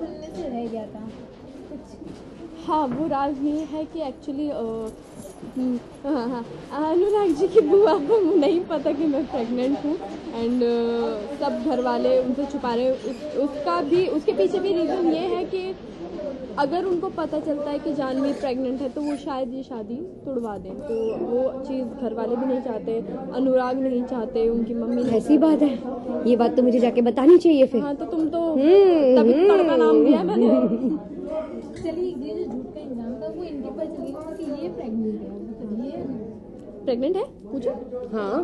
खुलने से रह गया था कुछ। हाँ, वो राज ये है कि एक्चुअली हाँ, अनुराग जी की बुआ को नहीं पता कि मैं प्रेग्नेंट हूँ एंड सब घर वाले उनसे छुपा रहे उसका भी, उसके पीछे भी रीज़न ये है कि अगर उनको पता चलता है कि जानवी प्रेग्नेंट है तो वो शायद ये शादी तुड़वा दें, तो वो चीज़ घर वाले भी नहीं चाहते, अनुराग नहीं चाहते, उनकी मम्मी नहीं। ऐसी बात है, ये बात तो मुझे जाके बतानी चाहिए फिर। हाँ, तो तुम तो तभी तड़का नाम दिया मैंने। चलिए ये जो झूठ का इंजाम था वो इनके पर चल गया कि ये प्रेग्नेंट है, मतलब ये प्रेग्नेंट है पूछो। हाँ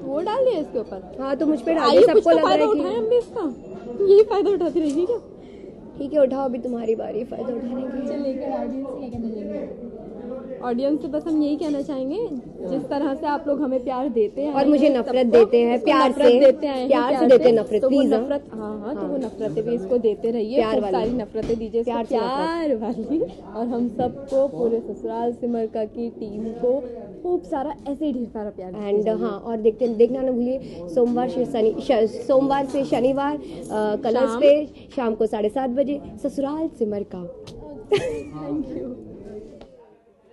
वो डाल दिया इसके ऊपर। हाँ, तो मुझ पे डाल आइए दिया, कुछ सबको तो लग रहा फायदा है उठाएं कि हम भी इसका, यही फायदा उठाती रहेगी क्या? ठीक है, उठाओ, अभी तुम्हारी बारी फायदा उठाने की। चल लेकर ऑडियंस क्या कहना चाहिए? ऑडियंस से बस हम यही कहना चाहेंगे, जिस तरह से आप लोग हमें प्यार देते हैं और मुझे नफरत देते हैं, प्यार से देते हैं, प्यार से देते हैं नफरत, तो वो प्लीज। नफरत, हाँ, तो वो नफरतें भी इसको देते रहिए, प्यार खूब सारी नफरतें दीजिए, प्यार वाली। और हम सबको, पूरे ससुराल सिमरका की टीम को खूब सारा ऐसे ही ढेर सारा प्यार एंड हाँ, और देखना ना भूलिए, सोमवार से शनिवार कलर्स पे शाम को 7:30 बजे ससुराल सिमरका। Thank you.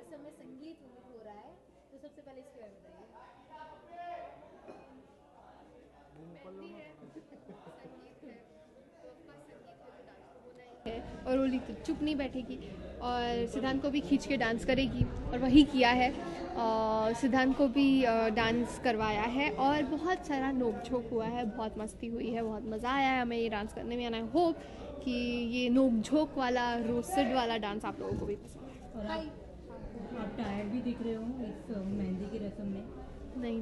समय संगीत हो रहा है तो सबसे पहले इसके बारे में बताइए। और ओली तो चुप नहीं बैठेगी और सिद्धांत को भी खींच के डांस करेगी, और वही किया है। सिद्धांत को भी डांस करवाया है और बहुत सारा नोक झोंक हुआ है, बहुत मस्ती हुई है, बहुत मज़ा आया है हमें ये डांस करने में। एंड आई होप कि ये नोक झोंक वाला, रोस्टेड वाला डांस आप लोगों को भी पसंद है। आप टायर्ड भी दिख रहे हो इस मेहंदी की रस्म में। नहीं,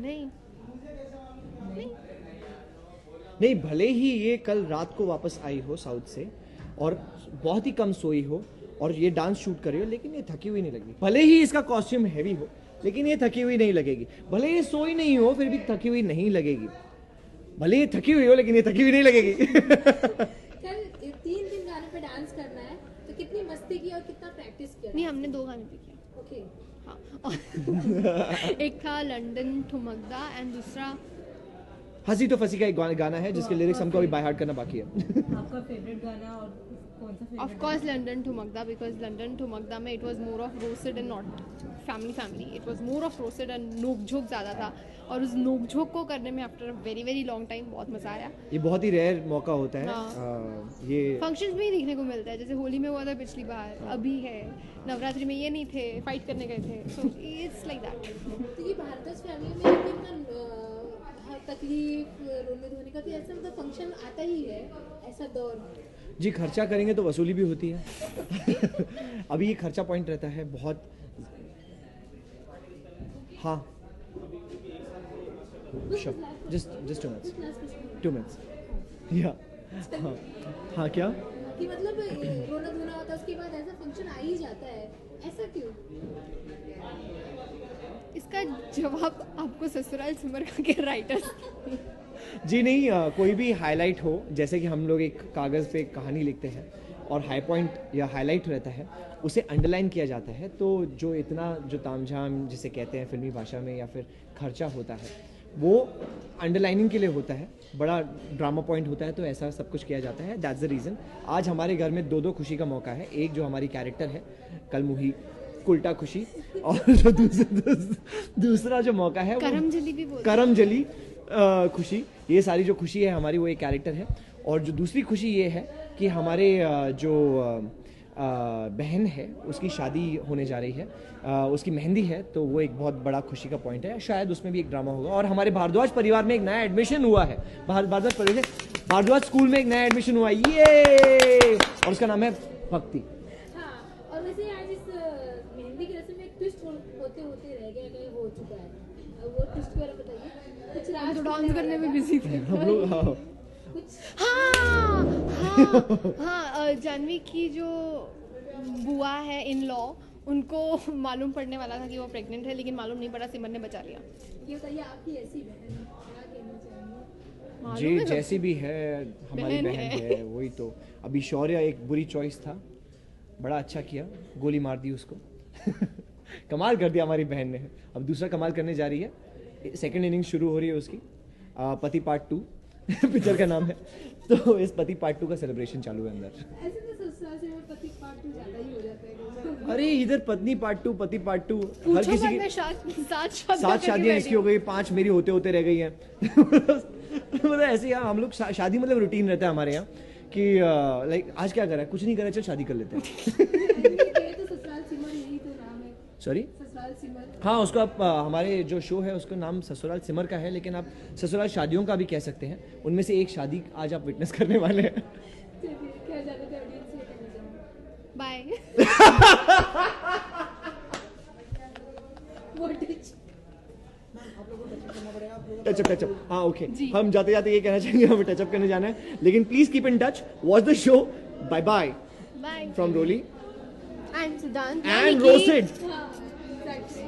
नहीं, भले ही ये कल रात को वापस आई हो साउथ से और बहुत ही कम सोई हो और ये डांस शूट कर रही हो, लेकिन ये थकी हुई नहीं लगेगी। भले ही इसका कॉस्ट्यूम हैवी हो, लेकिन ये थकी हुई नहीं लगेगी। भले ये सोई नहीं हो, फिर भी थकी हुई नहीं लगेगी। भले ये थकी हुई हो, लेकिन ये थकी हुई नहीं लगेगी। कल 3 दिन गाने पे डांस करना है तो कितनी मस्ती की और कितना प्रैक्टिस किया? नहीं, हमने 2 गाने पे किया। ओके, हाँ। एक था लंदन ठुमकदा एंड दूसरा हंसी तो फंसी का एक गाना है जिसके लिरिक्स हमको अभी बाय हार्ट करना बाकी है। आपका फेवरेट गाना और कौन सा favourite? Of course London Thumakda, because London Thumakda में it was more of roasted and not family, it was more of roasted and नोक झोंक ज़्यादा था, और उस नोक झोंक को करने में after a very very long time बहुत मज़ा आया। ये बहुत ही रेयर मौका होता है। हाँ। ये फंक्शंस में ही देखने को मिलता है, जैसे होली में हुआ था पिछली बार, अभी है, नवरात्रि में ये नहीं थे, फाइट करने गए थे, सो इट्स लाइक दैट। तो ये भारद्वाज फैमिली में कितना तकलीफ रोने धोने का, तो ऐसा मतलब फंक्शन आता ही है ऐसा दौर। जी, खर्चा करेंगे तो वसूली भी होती है। अभी ये खर्चा पॉइंट रहता है बहुत। हाँ, जस्ट 2 minutes या हाँ क्या कि मतलब रोना धोना होता है उसके बाद ऐसा फंक्शन आ ही जाता है, ऐसा क्यों? इसका जवाब आपको ससुराल सिमरका के राइटर्स। जी नहीं, कोई भी हाईलाइट हो, जैसे कि हम लोग एक कागज़ पे एक कहानी लिखते हैं और हाई पॉइंट या हाईलाइट रहता है, उसे अंडरलाइन किया जाता है, तो जो इतना जो तामझाम जिसे कहते हैं फिल्मी भाषा में या फिर खर्चा होता है, वो अंडरलाइनिंग के लिए होता है, बड़ा ड्रामा पॉइंट होता है, तो ऐसा सब कुछ किया जाता है। दैट्स द रीज़न आज हमारे घर में 2 खुशी का मौका है। एक जो हमारी कैरेक्टर है कलमुही उल्टा खुशी, और जो दूसरा जो मौका है करमजली भी बोलते हैं। करमजली खुशी। ये सारी जो खुशी है हमारी, वो एक कैरेक्टर है। और जो दूसरी खुशी ये है कि हमारे जो बहन है उसकी शादी होने जा रही है, उसकी मेहंदी है, तो वो एक बहुत बड़ा खुशी का पॉइंट है। शायद उसमें भी एक ड्रामा होगा। और हमारे भारद्वाज परिवार में एक नया एडमिशन हुआ है, भारद्वाज स्कूल में एक नया एडमिशन हुआ है, ये, और उसका नाम है भक्ति। हाँ, और वैसे आज इस मेहंदी की रस्म में एक ट्विस्ट होते होते रह गया, कहीं हो चुका है, वो ट्विस्ट के बारे में बताइए। कुछ हम तो डांस करने में बिजी थे हम लोग हाँ, जानवी की जो बुआ है इन लॉ, उनको मालूम पड़ने वाला था कि वो प्रेग्नेंट है, लेकिन मालूम नहीं पड़ा, सिमर ने बचा लिया। ये बताइए आपकी ऐसी बहन क्या कहना चाहेंगे? मालूम जी, है जैसी भी है हमारी बहन है, वही तो। अभी शौर्य एक बुरी चॉइस था, बड़ा अच्छा किया, गोली मार दी उसको। कमाल कर दिया हमारी बहन ने। अब दूसरा कमाल करने जा रही है, सेकंड इनिंग शुरू हो रही है उसकी, पति पार्ट 2 पिक्चर का नाम है। तो इस पति पार्ट 2 का सेलिब्रेशन चालू है अंदर। ऐसे तो ससुराल से पति पार्ट 2 ज्यादा ही हो जाता है। अरे इधर पत्नी पार्ट 2 पति पार्ट 2 हर पूछो किसी मत, की मैं सात शादियां इसकी हो गई, 5 मेरी होते होते रह गई हैं। मतलब ऐसे यार हम लोग शादी मतलब रूटीन रहता है हमारे यहाँ कि लाइक आज क्या करा है, कुछ नहीं करा, चल शादी कर लेते हैं। तो ससुराल सिमर यही तो नाम है, सॉरी ससुराल सिमर। हाँ उसको आप हमारे जो शो है उसका नाम ससुराल सिमर का है, लेकिन आप ससुराल शादियों का भी कह सकते हैं। उनमें से एक शादी आज आप विटनेस करने वाले हैं। चलिए क्या जाने थे ऑडियंस से कहना चाहूँगा। बाय। टचअप हाँ ओके, हम जाते जाते ये कहना चाहेंगे हमें टचअप करने जाना है, लेकिन please keep in touch, watch the show, bye bye bye from Roli and Siddhant and roasted. हाँ, exactly.